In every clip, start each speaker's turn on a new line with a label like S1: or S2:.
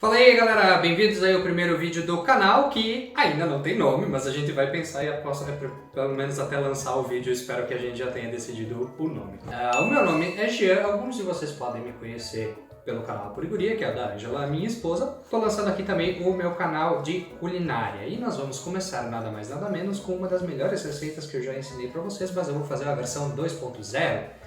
S1: Fala aí galera, bem-vindos aí ao primeiro vídeo do canal que ainda não tem nome, mas a gente vai pensar e pelo menos até lançar o vídeo, espero que a gente já tenha decidido o nome. O meu nome é Jean, alguns de vocês podem me conhecer pelo canal Puriguria, que é o da Angela, minha esposa. Estou lançando aqui também o meu canal de culinária e nós vamos começar nada mais nada menos com uma das melhores receitas que eu já ensinei para vocês, mas eu vou fazer a versão 2.0.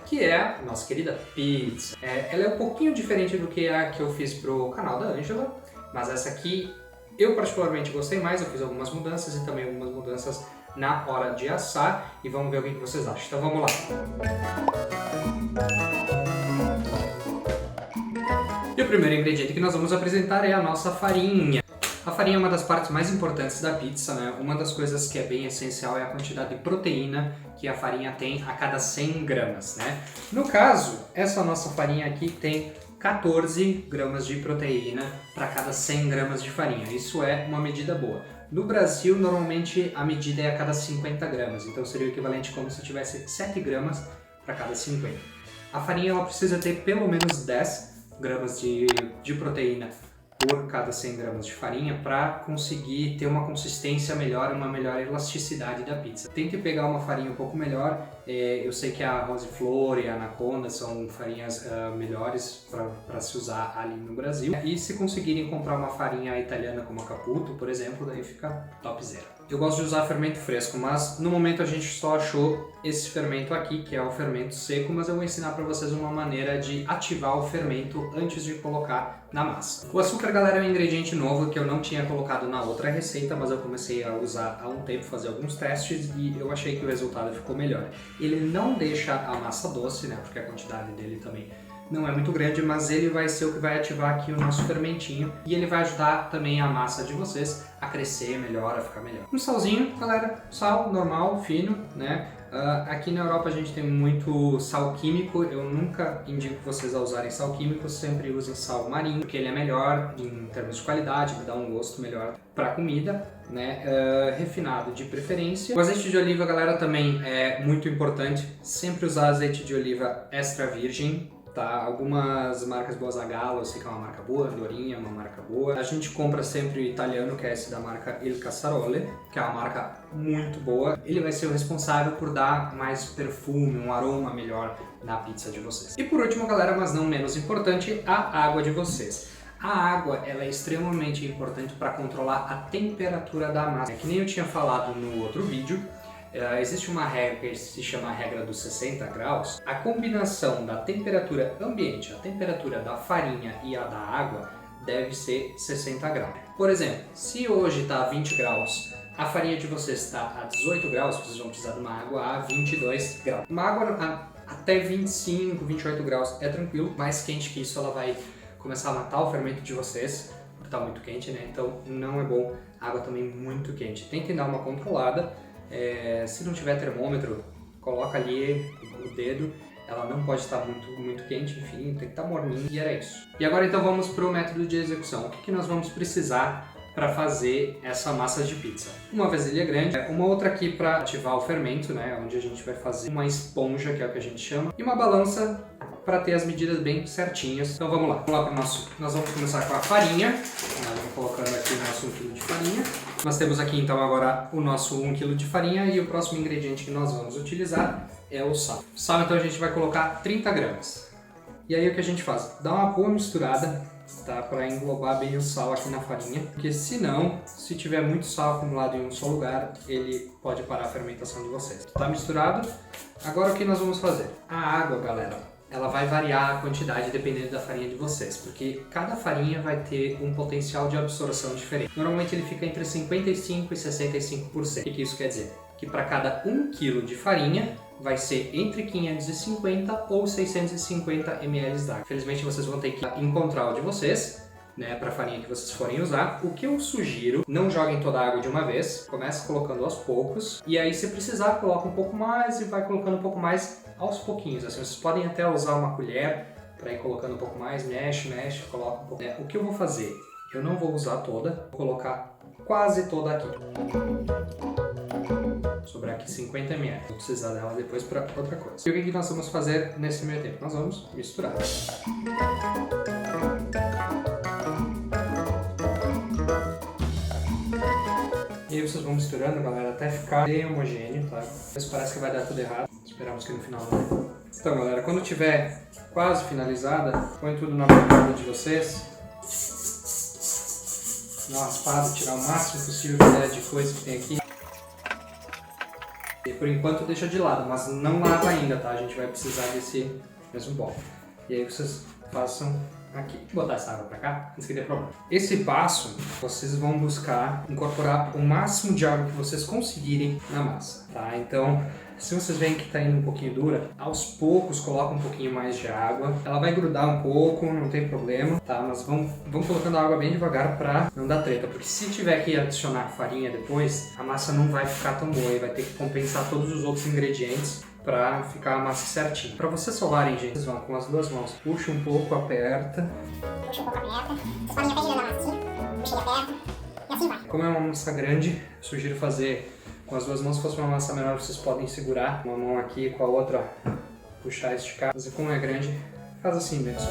S1: Que é a nossa querida pizza. Ela é um pouquinho diferente do que a que eu fiz pro canal da Angela, mas essa aqui eu particularmente gostei mais, eu fiz algumas mudanças e também algumas mudanças na hora de assar e vamos ver o que vocês acham. Então vamos lá! E o primeiro ingrediente que nós vamos apresentar é a nossa farinha. A farinha é uma das partes mais importantes da pizza, né? Uma das coisas que é bem essencial é a quantidade de proteína que a farinha tem a cada 100 gramas, né? No caso, essa nossa farinha aqui tem 14 gramas de proteína para cada 100 gramas de farinha. Isso é uma medida boa. No Brasil, normalmente a medida é a cada 50 gramas, então seria o equivalente como se tivesse 7 gramas para cada 50. A farinha ela precisa ter pelo menos 10 gramas de proteína por cada 100 gramas de farinha para conseguir ter uma consistência melhor, uma melhor elasticidade da pizza. Tem que pegar uma farinha um pouco melhor, eu sei que a Rosiflor e a Anaconda são farinhas melhores para se usar ali no Brasil. E se conseguirem comprar uma farinha italiana como a Caputo, por exemplo, daí fica topzera. Eu gosto de usar fermento fresco, mas no momento a gente só achou esse fermento aqui, que é o fermento seco, mas eu vou ensinar para vocês uma maneira de ativar o fermento antes de colocar na massa. O açúcar, galera, é um ingrediente novo que eu não tinha colocado na outra receita, mas eu comecei a usar há um tempo, fazer alguns testes e eu achei que o resultado ficou melhor. Ele não deixa a massa doce, né, porque a quantidade dele também não é muito grande, mas ele vai ser o que vai ativar aqui o nosso fermentinho e ele vai ajudar também a massa de vocês a crescer melhor, a ficar melhor. Um salzinho, galera, sal normal, fino, né? Aqui na Europa a gente tem muito sal químico, eu nunca indico vocês a usarem sal químico, sempre usem sal marinho, porque ele é melhor em termos de qualidade, dá um gosto melhor para a comida, né? Refinado de preferência. O azeite de oliva, galera, também é muito importante, sempre usar azeite de oliva extra virgem. Tá? Algumas marcas boas, a Gallo, eu sei que é uma marca boa, a Dorinha é uma marca boa. A gente compra sempre o italiano, que é esse da marca Il Cassarole, que é uma marca muito boa. Ele vai ser o responsável por dar mais perfume, um aroma melhor na pizza de vocês. E por último, galera, mas não menos importante, a água de vocês. A água ela é extremamente importante para controlar a temperatura da massa. Que nem eu tinha falado no outro vídeo, existe uma regra que se chama a regra dos 60 graus. A combinação da temperatura ambiente, a temperatura da farinha e a da água deve ser 60 graus. Por exemplo, se hoje está a 20 graus, a farinha de vocês está a 18 graus, vocês vão precisar de uma água a 22 graus. Uma água até 25, 28 graus é tranquilo, mais quente que isso ela vai começar a matar o fermento de vocês, porque está muito quente, né? Então não é bom água também muito quente. Tentem dar uma controlada. Se não tiver termômetro, coloca ali o dedo, ela não pode estar muito quente, enfim, tem que estar morninha e era isso. E agora então vamos para o método de execução. O que nós vamos precisar para fazer essa massa de pizza? Uma vasilha grande, uma outra aqui para ativar o fermento, né, onde a gente vai fazer uma esponja, que é o que a gente chama, e uma balança para ter as medidas bem certinhas. Então vamos lá para o nosso. Nós vamos começar com a farinha. Nós vamos colocando aqui o nosso 1 kg de farinha. Nós temos aqui então agora o nosso 1 kg de farinha e o próximo ingrediente que nós vamos utilizar é o sal. O sal então a gente vai colocar 30 gramas. E aí o que a gente faz? Dá uma boa misturada, tá? Para englobar bem o sal aqui na farinha, porque senão, se tiver muito sal acumulado em um só lugar, ele pode parar a fermentação de vocês. Tá misturado? Agora o que nós vamos fazer? A água, galera, ela vai variar a quantidade dependendo da farinha de vocês, porque cada farinha vai ter um potencial de absorção diferente. Normalmente ele fica entre 55% e 65%. O que isso quer dizer? Que para cada 1 kg de farinha vai ser entre 550 ou 650 ml d'água. Infelizmente vocês vão ter que encontrar o de vocês, né, para a farinha que vocês forem usar. O que eu sugiro, não joguem toda a água de uma vez, comece colocando aos poucos, e aí se precisar coloca um pouco mais e vai colocando um pouco mais aos pouquinhos. Assim, vocês podem até usar uma colher para ir colocando um pouco mais, mexe, coloca um pouco. O que eu vou fazer? Eu não vou usar toda, vou colocar quase toda aqui. Sobrar aqui 50 ml. Vou precisar dela depois para outra coisa. E o que nós vamos fazer nesse meio tempo? Nós vamos misturar. vocês vão misturando, galera, até ficar bem homogêneo, tá? Isso parece que vai dar tudo errado. Esperamos que no final não. Então, galera, quando tiver quase finalizada, põe tudo na bancada de vocês. Dá uma raspada, tirar o máximo possível de coisa que tem aqui. E por enquanto deixa de lado, mas não lava ainda, tá? A gente vai precisar desse mesmo bol. E aí vocês façam aqui. Vou botar essa água pra cá, antes que dê problema. Esse passo, vocês vão buscar incorporar o máximo de água que vocês conseguirem na massa, tá? Então, se vocês veem que está indo um pouquinho dura, aos poucos coloca um pouquinho mais de água. Ela vai grudar um pouco, não tem problema, tá? Mas vão colocando a água bem devagar para não dar treta, porque se tiver que adicionar farinha depois, a massa não vai ficar tão boa e vai ter que compensar todos os outros ingredientes para ficar a massa certinha. Para vocês solarem, gente, vocês vão com as duas mãos, puxa um pouco, aperta.
S2: Puxa um pouco, aperta. Vocês podem até girando a massa assim, puxa e aperta, e assim vai.
S1: Como é uma massa grande, eu sugiro fazer com as duas mãos. Se fosse uma massa menor, vocês podem segurar uma mão aqui com a outra, puxar e esticar. Mas como é grande, faz assim mesmo.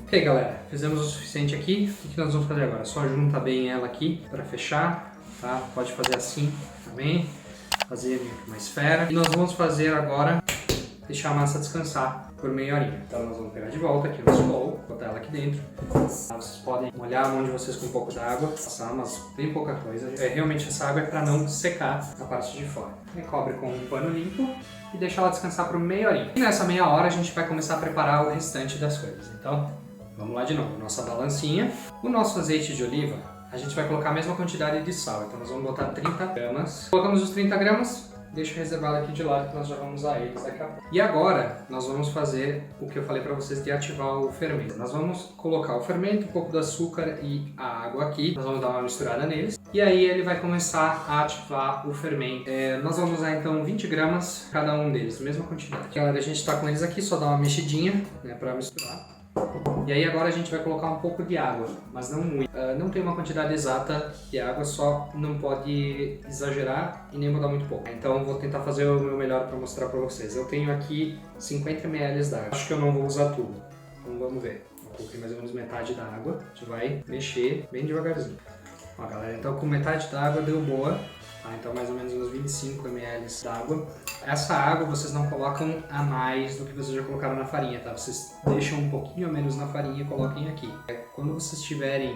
S1: Ok, galera, fizemos o suficiente aqui. O que nós vamos fazer agora? Só junta bem ela aqui para fechar, tá? Pode fazer assim também, fazer uma esfera. E nós vamos fazer agora, deixar a massa descansar por meia horinha. Então nós vamos pegar de volta aqui o nosso bowl, botar ela aqui dentro. Vocês podem molhar a mão de vocês com um pouco d'água, passar, mas bem pouca coisa. Realmente essa água é para não secar a parte de fora. E cobre com um pano limpo e deixa ela descansar por meia horinha. E nessa meia hora a gente vai começar a preparar o restante das coisas. Então, vamos lá de novo. Nossa balancinha. O nosso azeite de oliva, a gente vai colocar a mesma quantidade de sal. Então nós vamos botar 30 gramas. Colocamos os 30 gramas. Deixa reservado aqui de lado que nós já vamos usar eles daqui a pouco. E agora nós vamos fazer o que eu falei para vocês de ativar o fermento. Nós vamos colocar o fermento, um pouco do açúcar e a água aqui. Nós vamos dar uma misturada neles. E aí ele vai começar a ativar o fermento. Nós vamos usar então 20 gramas cada um deles, mesma quantidade. Galera, a gente está com eles aqui, só dá uma mexidinha, né, para misturar. E aí agora a gente vai colocar um pouco de água, mas não muito. Não tem uma quantidade exata de água, só não pode exagerar e nem botar muito pouco. Então eu vou tentar fazer o meu melhor para mostrar para vocês. Eu tenho aqui 50 ml d'água. Acho que eu não vou usar tudo, então vamos ver. Vou colocar mais ou menos metade da água. A gente vai mexer bem devagarzinho. Ó, galera, então com metade da água deu boa. Então mais ou menos uns 25 ml d'água. Essa água vocês não colocam a mais do que vocês já colocaram na farinha, tá? Vocês deixam um pouquinho a menos na farinha e coloquem aqui. Quando vocês tiverem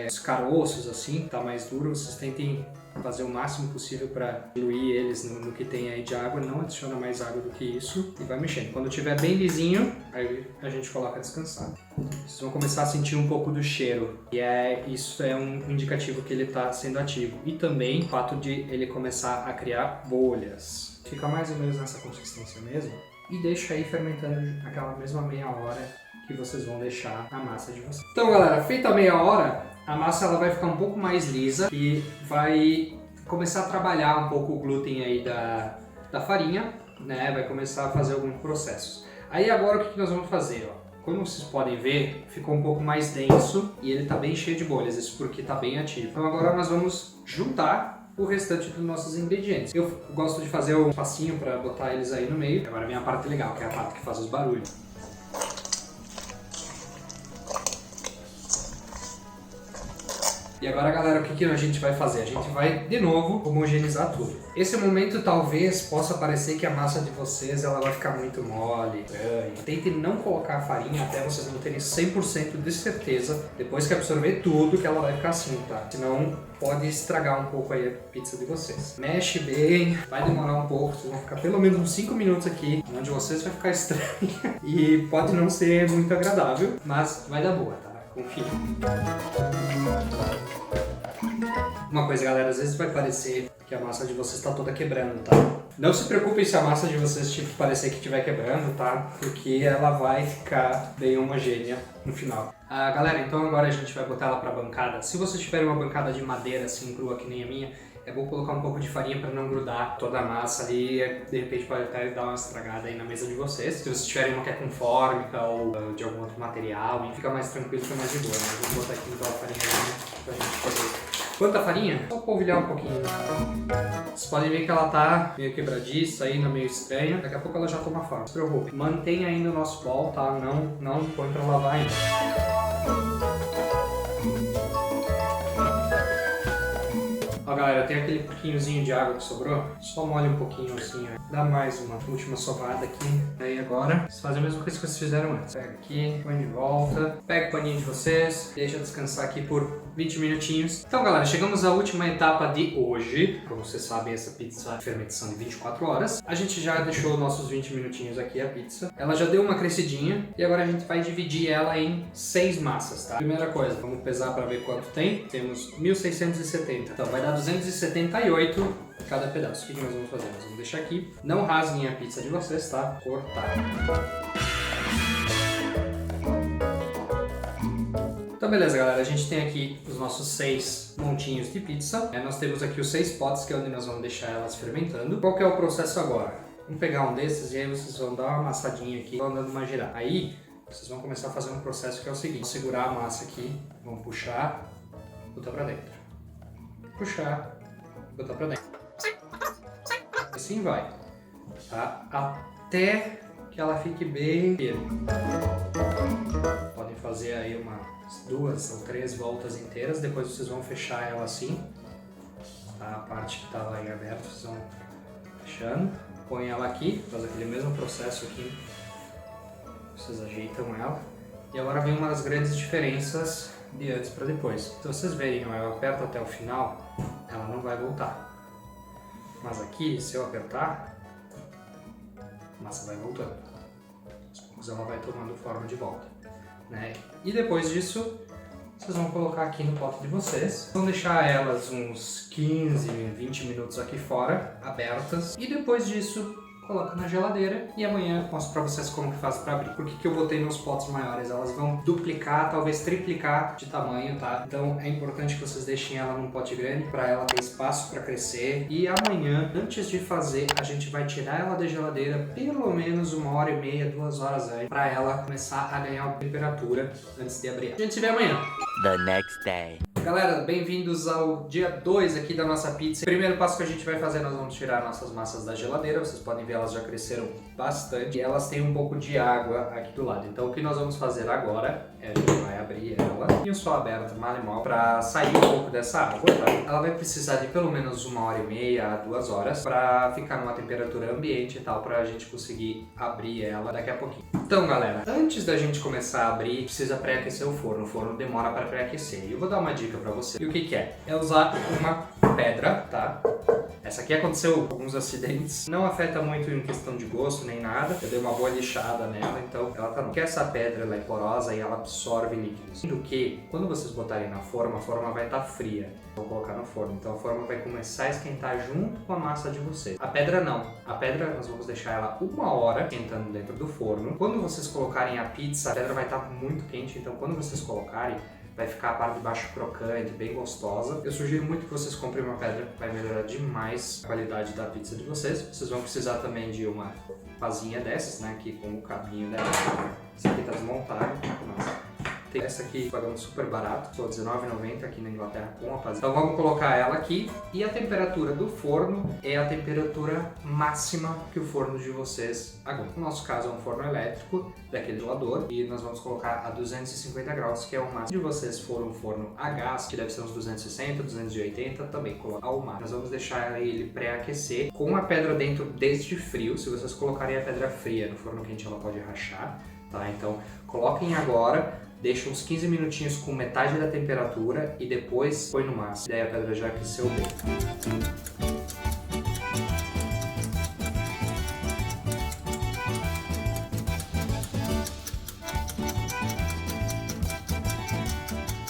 S1: os caroços assim, tá mais duro, vocês tentem fazer o máximo possível para diluir eles no que tem aí de água. Não adiciona mais água do que isso e vai mexendo. Quando tiver bem lisinho, aí a gente coloca descansar. Vocês vão começar a sentir um pouco do cheiro e isso é um indicativo que ele está sendo ativo. E também o fato de ele começar a criar bolhas. Fica mais ou menos nessa consistência mesmo e deixa aí fermentando aquela mesma meia hora que vocês vão deixar a massa de vocês. Então, galera, feita a meia hora, a massa ela vai ficar um pouco mais lisa e vai começar a trabalhar um pouco o glúten aí da farinha, né? Vai começar a fazer alguns processos. Aí agora o que nós vamos fazer, ó? Como vocês podem ver, ficou um pouco mais denso e ele está bem cheio de bolhas, isso porque está bem ativo. Então agora nós vamos juntar o restante dos nossos ingredientes. Eu gosto de fazer um passinho para botar eles aí no meio. Agora vem a parte legal, que é a parte que faz os barulhos. E agora, galera, o que a gente vai fazer? A gente vai, de novo, homogeneizar tudo. Esse momento talvez possa parecer que a massa de vocês ela vai ficar muito mole, estranha. Tentem não colocar a farinha até vocês não terem 100% de certeza, depois que absorver tudo, que ela vai ficar assim, tá? Senão pode estragar um pouco aí a pizza de vocês. Mexe bem, vai demorar um pouco, vocês vão ficar pelo menos uns 5 minutos aqui, onde vocês vai ficar estranho. E pode não ser muito agradável, mas vai dar boa, tá? Confia. Uma coisa, galera, às vezes vai parecer que a massa de vocês está toda quebrando, tá? Não se preocupem se a massa de vocês parecer que estiver quebrando, tá? Porque ela vai ficar bem homogênea no final. Galera, então agora a gente vai botar ela para a bancada. Se vocês tiverem uma bancada de madeira assim crua que nem a minha, é bom colocar um pouco de farinha para não grudar toda a massa ali e de repente pode até dar uma estragada aí na mesa de vocês. Se vocês tiverem uma que é com fórmica ou de algum outro material, fica mais tranquilo, fica mais de boa, né? Vou botar aqui então a farinha pra gente fazer. Quanta farinha? Só polvilhar um pouquinho. Vocês podem ver que ela tá meio quebradiça ainda, meio estranha. Daqui a pouco ela já toma forma. Não se preocupe. Mantenha ainda o nosso bol, tá? Não põe pra lavar ainda. galera, tem aquele pouquinhozinho de água que sobrou. Só molha um pouquinho assim, ó. Dá mais uma última sovada aqui. Aí agora, vocês fazem a mesma coisa que vocês fizeram antes. Pega aqui, põe de volta. Pega o paninho de vocês. Deixa descansar aqui por 20 minutinhos. Então, galera, chegamos à última etapa de hoje. Como vocês sabem, essa pizza fermentação de 24 horas. A gente já deixou nossos 20 minutinhos aqui, a pizza. Ela já deu uma crescidinha. E agora a gente vai dividir ela em 6 massas, tá? Primeira coisa, vamos pesar para ver quanto tem. Temos 1670. Então, vai dar 278 cada pedaço. O que nós vamos fazer? Nós vamos deixar aqui. Não rasguem a pizza de vocês, tá? Cortar. Então beleza, galera, a gente tem aqui os nossos 6 montinhos de pizza. Nós temos aqui os 6 potes, que é onde nós vamos deixar elas fermentando. Qual que é o processo agora? Vamos pegar um desses e aí vocês vão dar uma amassadinha aqui, vão dando uma girada. Aí vocês vão começar a fazer um processo que é o seguinte: segurar a massa aqui, vão puxar, botar pra dentro. Puxar, botar pra dentro. Assim vai, tá? Até que ela fique bem firme. Podem fazer aí umas 2 ou 3 voltas inteiras, depois vocês vão fechar ela assim, tá? A parte que estava em aberto, vocês vão fechando. Põe ela aqui, faz aquele mesmo processo aqui, vocês ajeitam ela. E agora vem uma das grandes diferenças de antes para depois. Se vocês verem, ó, eu aperto até o final, ela não vai voltar. Mas aqui, se eu apertar, a massa vai voltando. Aos poucos ela vai tomando forma de volta, né? E depois disso, vocês vão colocar aqui no pote de vocês. Vão deixar elas uns 15, 20 minutos aqui fora, abertas. E depois disso, coloca na geladeira e amanhã eu mostro pra vocês como que faz pra abrir. Por que eu botei nos potes maiores? Elas vão duplicar, talvez triplicar de tamanho, tá? Então é importante que vocês deixem ela num pote grande pra ela ter espaço pra crescer. E amanhã, antes de fazer, a gente vai tirar ela da geladeira pelo menos 1h30, 2 horas antes, pra ela começar a ganhar temperatura antes de abrir. A gente se vê amanhã.
S3: The next day.
S1: Galera, bem-vindos ao dia 2 aqui da nossa pizza. Primeiro passo que a gente vai fazer, nós vamos tirar nossas massas da geladeira. Vocês podem ver, elas já cresceram bastante e elas têm um pouco de água aqui do lado. Então o que nós vamos fazer agora é a gente vai abrir ela e o sol aberto, mal e mal, para sair um pouco dessa água, tá? Ela vai precisar de pelo menos 1h30 a 2 horas para ficar numa temperatura ambiente e tal, para a gente conseguir abrir ela daqui a pouquinho. Então, galera, antes da gente começar a abrir, precisa pré-aquecer o forno. O forno demora para pré-aquecer. E eu vou dar uma dica para você. E o que é? É usar uma pedra, tá? Essa aqui aconteceu alguns acidentes, não afeta muito em questão de gosto nem nada. Eu dei uma boa lixada nela, então ela tá. Porque essa pedra ela é porosa e ela absorve líquidos. Sendo que, quando vocês botarem na forma, a forma vai estar fria. Vou colocar no forno, então a forma vai começar a esquentar junto com a massa de vocês. A pedra não. A pedra nós vamos deixar ela 1 hora esquentando dentro do forno. Quando vocês colocarem a pizza, a pedra vai estar muito quente, então quando vocês colocarem, vai ficar a parte de baixo crocante, bem gostosa. Eu sugiro muito que vocês comprem uma pedra, vai melhorar demais a qualidade da pizza de vocês. Vocês vão precisar também de uma pazinha dessas, né, aqui com o cabinho dela. Essa aqui tá desmontada, nossa. Tem essa aqui pagando super barato, só R$19,90 aqui na Inglaterra com a pazinha. Então vamos colocar ela aqui e a temperatura do forno é a temperatura máxima que o forno de vocês aguenta. No nosso caso é um forno elétrico daquele doador e nós vamos colocar a 250 graus, que é o máximo. Se vocês for um forno a gás, que deve ser uns 260, 280, também colocar ao máximo. Nós vamos deixar ele pré-aquecer com a pedra dentro desde frio. Se vocês colocarem a pedra fria no forno quente, ela pode rachar, tá? Então coloquem agora. Deixa uns 15 minutinhos com metade da temperatura e depois põe no máximo. Daí a pedra já aqueceu bem.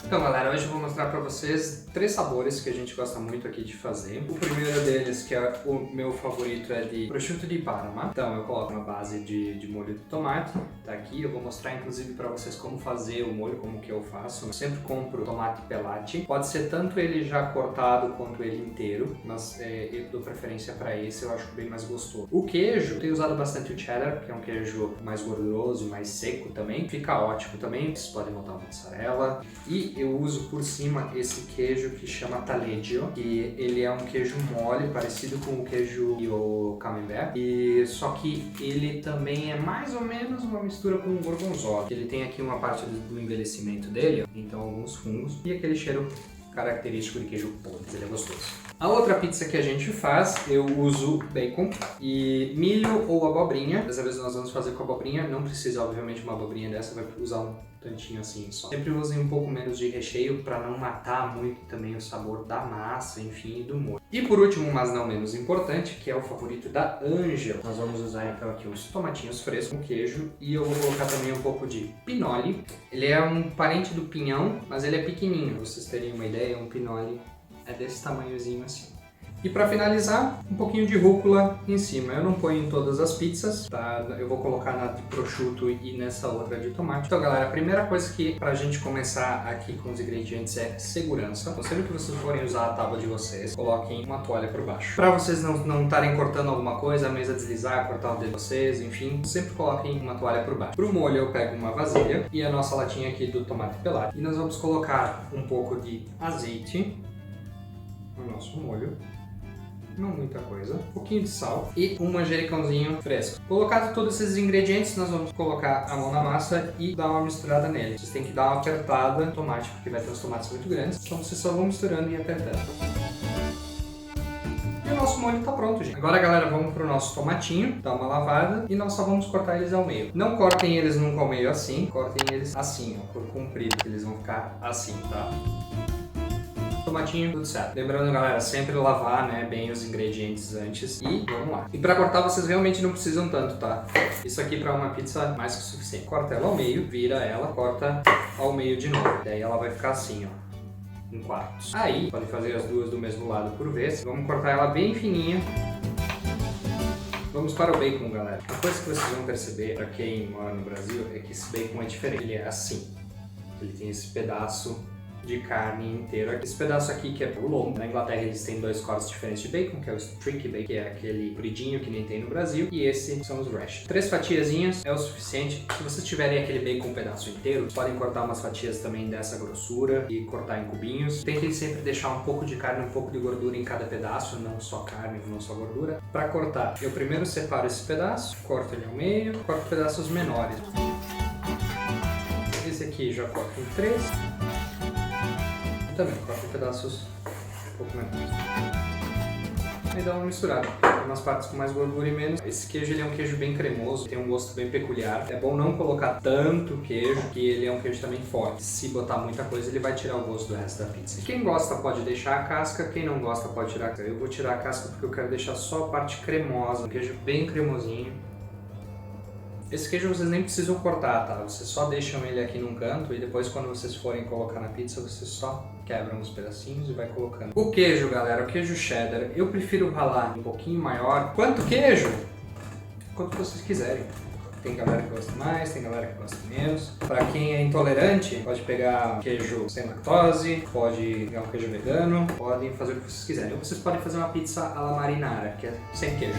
S1: Então, galera, hoje eu vou mostrar pra vocês 3 sabores que a gente gosta muito aqui de fazer. O primeiro deles, que é o meu favorito, é de prosciutto di Parma. Então, eu coloco uma base de molho de tomate. Tá aqui, eu vou mostrar inclusive pra vocês como fazer o molho, como que eu faço. Eu sempre compro tomate pelati. Pode ser tanto ele já cortado quanto ele inteiro, mas eu dou preferência pra esse, eu acho bem mais gostoso. O queijo, eu tenho usado bastante o cheddar, que é um queijo mais gorduroso e mais seco também. Fica ótimo também, vocês podem botar mozzarella. E eu uso por cima esse queijo que chama taleggio, que ele é um queijo mole, parecido com o queijo e o camembert, e só que ele também é mais ou menos uma mistura com o gorgonzola. Ele tem aqui uma parte do envelhecimento dele, então alguns fungos, e aquele cheiro característico de queijo podre, ele é gostoso. A outra pizza que a gente faz, eu uso bacon e milho ou abobrinha. Dessa vez nós vamos fazer com abobrinha, não precisa obviamente uma abobrinha dessa, vai usar um tantinho assim só. Sempre usem um pouco menos de recheio para não matar muito também o sabor da massa, enfim, e do molho. E por último, mas não menos importante, que é o favorito da Ângela, nós vamos usar então aqui uns tomatinhos frescos com queijo e eu vou colocar também um pouco de pinole. Ele é um parente do pinhão, mas ele é pequenininho, pra vocês terem uma ideia, um pinole é desse tamanhozinho assim. E para finalizar, um pouquinho de rúcula em cima. Eu não ponho em todas as pizzas, tá? Eu vou colocar na de prosciutto e nessa outra de tomate. Então, galera, a primeira coisa que pra gente começar aqui com os ingredientes é segurança. Então, sempre que vocês forem usar a tábua de vocês, coloquem uma toalha por baixo. Para vocês não estarem cortando alguma coisa, a mesa deslizar, cortar o dedo de vocês, enfim, sempre coloquem uma toalha por baixo. Pro molho eu pego uma vasilha e a nossa latinha aqui do tomate pelado. E nós vamos colocar um pouco de azeite no nosso molho. Não muita coisa, um pouquinho de sal e um manjericãozinho fresco. Colocado todos esses ingredientes, nós vamos colocar a mão na massa e dar uma misturada nele. Vocês têm que dar uma apertada no tomate, porque vai ter uns tomates muito grandes, então vocês só vão misturando e apertando. E o nosso molho tá pronto, gente. Agora, galera, vamos pro nosso tomatinho, dar uma lavada e nós só vamos cortar eles ao meio. Não cortem eles nunca ao meio assim, cortem eles assim, ó, por comprido, que eles vão ficar assim, tá? Tomatinho, tudo certo. Lembrando, galera, sempre lavar, né, bem os ingredientes antes e vamos lá. E pra cortar vocês realmente não precisam tanto, tá? Isso aqui pra uma pizza mais que o suficiente. Corta ela ao meio, vira ela, corta ao meio de novo. Daí ela vai ficar assim, ó, em quartos. Aí, podem fazer as duas do mesmo lado por vez. Vamos cortar ela bem fininha. Vamos para o bacon, galera. A coisa que vocês vão perceber, pra quem mora no Brasil, é que esse bacon é diferente. Ele é assim. Ele tem esse pedaço de carne inteira. Esse pedaço aqui que é pro lombo. Na Inglaterra eles têm dois cortes diferentes de bacon, que é o streak bacon, que é aquele compridinho que nem tem no Brasil, e esse são os rashers. 3 fatiazinhas é o suficiente. Se vocês tiverem aquele bacon pedaço inteiro, podem cortar umas fatias também dessa grossura e cortar em cubinhos. Tentem sempre deixar um pouco de carne, um pouco de gordura em cada pedaço, não só carne, não só gordura. Para cortar, eu primeiro separo esse pedaço, corto ele ao meio, corto pedaços menores. Esse aqui já corto em 3. Também corta pedaços um pouco menores. Aí dá uma misturada. Tem umas partes com mais gordura e menos. Esse queijo ele é um queijo bem cremoso, tem um gosto bem peculiar. É bom não colocar tanto queijo, que ele é um queijo também forte. Se botar muita coisa, ele vai tirar o gosto do resto da pizza. Quem gosta pode deixar a casca, quem não gosta pode tirar a casca. Eu vou tirar a casca porque eu quero deixar só a parte cremosa, um queijo bem cremosinho. Esse queijo vocês nem precisam cortar, tá? Vocês só deixam ele aqui num canto e depois quando vocês forem colocar na pizza, vocês só quebram os pedacinhos e vai colocando. O queijo, galera, o queijo cheddar, eu prefiro ralar um pouquinho maior. Quanto queijo? Quanto vocês quiserem. Tem galera que gosta mais, tem galera que gosta menos. Para quem é intolerante, pode pegar queijo sem lactose, pode pegar um queijo vegano, podem fazer o que vocês quiserem. Ou vocês podem fazer uma pizza alla marinara, que é sem queijo.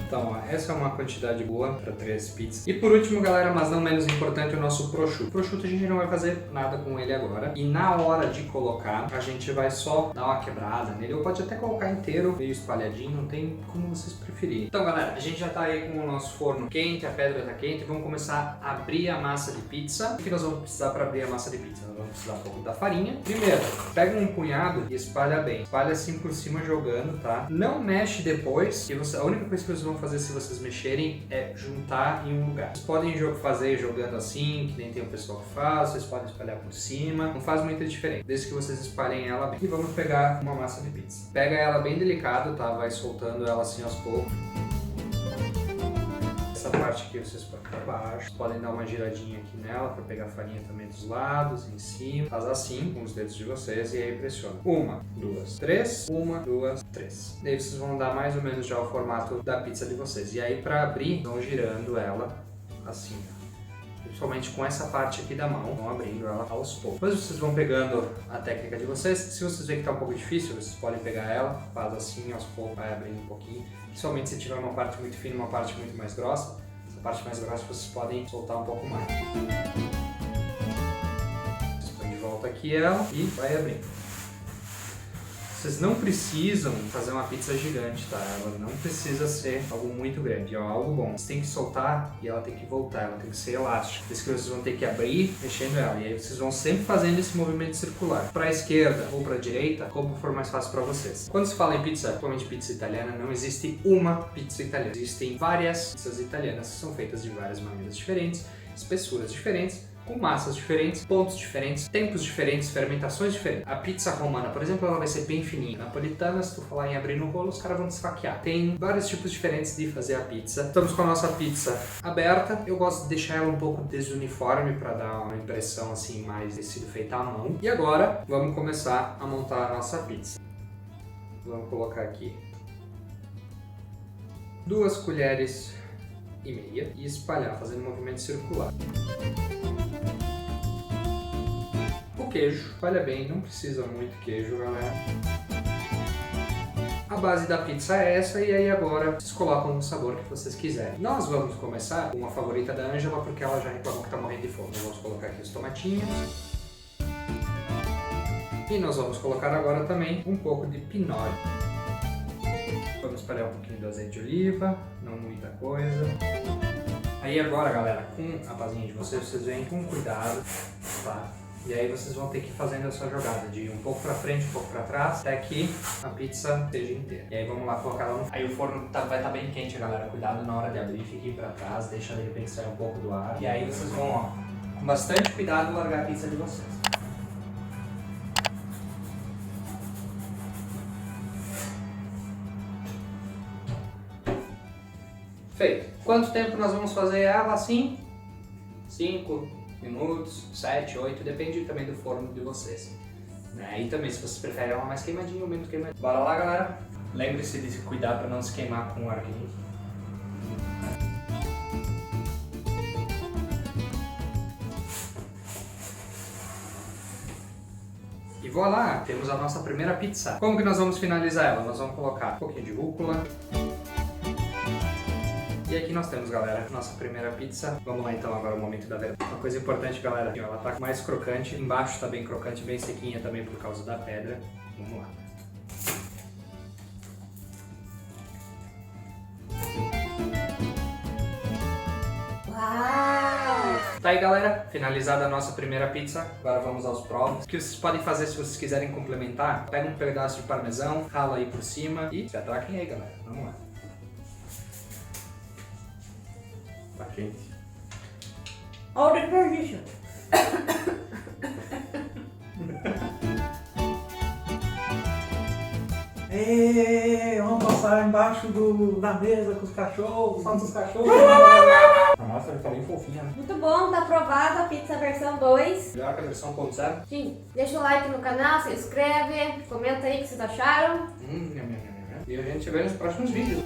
S1: Então, ó, essa é uma quantidade boa para 3 pizzas. E por último, galera, mas não menos importante, o nosso prosciutto. O prosciutto a gente não vai fazer nada com ele agora. E na hora de colocar, a gente vai só dar uma quebrada nele. Ou pode até colocar inteiro, meio espalhadinho, não tem como vocês preferirem. Então, galera, a gente já tá aí com o nosso forno quente, a pedra tá quente. Vamos começar a abrir a massa de pizza. O que nós vamos precisar para abrir a massa de pizza? Nós vamos precisar um pouco da farinha. Primeiro, pega um punhado e espalha bem. Espalha assim por cima jogando, tá? Não mexe depois. A única coisa que vocês vão fazer se vocês mexerem é juntar em um lugar. Vocês podem fazer jogando assim, que nem tem o pessoal que faz, vocês podem espalhar por cima, não faz muita diferença, desde que vocês espalhem ela bem. E vamos pegar uma massa de pizza. Pega ela bem delicado, tá? Vai soltando ela assim aos poucos. Essa parte aqui vocês podem para baixo, podem dar uma giradinha aqui nela para pegar a farinha também dos lados, em cima. Faz assim com os dedos de vocês e aí pressiona. 1, 2, 3. 1, 2, 3. Daí vocês vão dar mais ou menos já o formato da pizza de vocês. E aí para abrir, vão girando ela assim, principalmente com essa parte aqui da mão, vão abrindo ela aos poucos. Depois vocês vão pegando a técnica de vocês. Se vocês verem que está um pouco difícil, vocês podem pegar ela, faz assim aos poucos, vai abrindo um pouquinho. Principalmente se tiver uma parte muito fina e uma parte muito mais grossa. Essa parte mais grossa vocês podem soltar um pouco mais. Vocês põem de volta aqui ela e vai abrindo. Vocês não precisam fazer uma pizza gigante, tá? Ela não precisa ser algo muito grande, é algo bom. Você tem que soltar e ela tem que voltar, ela tem que ser elástica. Por isso que vocês vão ter que abrir, mexendo ela. E aí vocês vão sempre fazendo esse movimento circular. Para a esquerda ou para a direita, como for mais fácil para vocês. Quando se fala em pizza, principalmente pizza italiana, não existe uma pizza italiana. Existem várias pizzas italianas que são feitas de várias maneiras diferentes, espessuras diferentes, com massas diferentes, pontos diferentes, tempos diferentes, fermentações diferentes. A pizza romana, por exemplo, ela vai ser bem fininha. Napolitana, se tu falar em abrir no rolo, os caras vão desfaquear. Tem vários tipos diferentes de fazer a pizza. Estamos com a nossa pizza aberta. Eu gosto de deixar ela um pouco desuniforme para dar uma impressão assim mais de sido feita à mão. E agora, vamos começar a montar a nossa pizza. Vamos colocar aqui 2 colheres e meia e espalhar, fazendo um movimento circular. O queijo, olha bem, não precisa muito queijo, galera. A base da pizza é essa e aí agora vocês colocam o sabor que vocês quiserem. Nós vamos começar com uma favorita da Ângela porque ela já reclamou que tá morrendo de fome. Vamos colocar aqui os tomatinhos. E nós vamos colocar agora também um pouco de pinole. Vamos espalhar um pouquinho do azeite de oliva, não muita coisa. Aí agora, galera, com a pazinha de vocês vêm com cuidado, tá? E aí vocês vão ter que ir fazendo essa jogada de um pouco pra frente, um pouco pra trás, até que a pizza esteja inteira. E aí vamos lá colocar ela no... Aí o forno vai estar bem quente, galera. Cuidado na hora de abrir, fique pra trás, deixa de repente sair um pouco do ar. E aí vocês vão, ó, com bastante cuidado largar a pizza de vocês. Feito. Quanto tempo nós vamos fazer ela assim? 5 minutos, 7, 8, depende também do forno de vocês. E também se vocês preferem ela mais queimadinha ou menos queimadinha. Bora lá, galera. Lembre-se de se cuidar para não se queimar com o arguinho. E voilá, temos a nossa primeira pizza. Como que nós vamos finalizar ela? Nós vamos colocar um pouquinho de rúcula. E aqui nós temos, galera, nossa primeira pizza. Vamos lá então agora o momento da verdade. Uma coisa importante, galera, ela tá mais crocante, embaixo tá bem crocante, bem sequinha também por causa da pedra. Vamos lá.
S2: Uau!
S1: Tá aí, galera, finalizada a nossa primeira pizza. Agora vamos aos provos. O que vocês podem fazer se vocês quiserem complementar? Pega um pedaço de parmesão, rala aí por cima e se atraquem aí, galera. Vamos lá. Tá quente.
S3: Olha o desperdício. Vamos passar embaixo da mesa com os cachorros, só dos cachorros.
S1: Nossa, ela tá bem fofinha, né?
S4: Muito bom, tá aprovado a pizza versão 2.
S1: Melhor que a versão 1.0.
S4: Sim, deixa o like no canal, se inscreve, comenta aí o que vocês acharam.
S1: E a gente se vê nos próximos vídeos.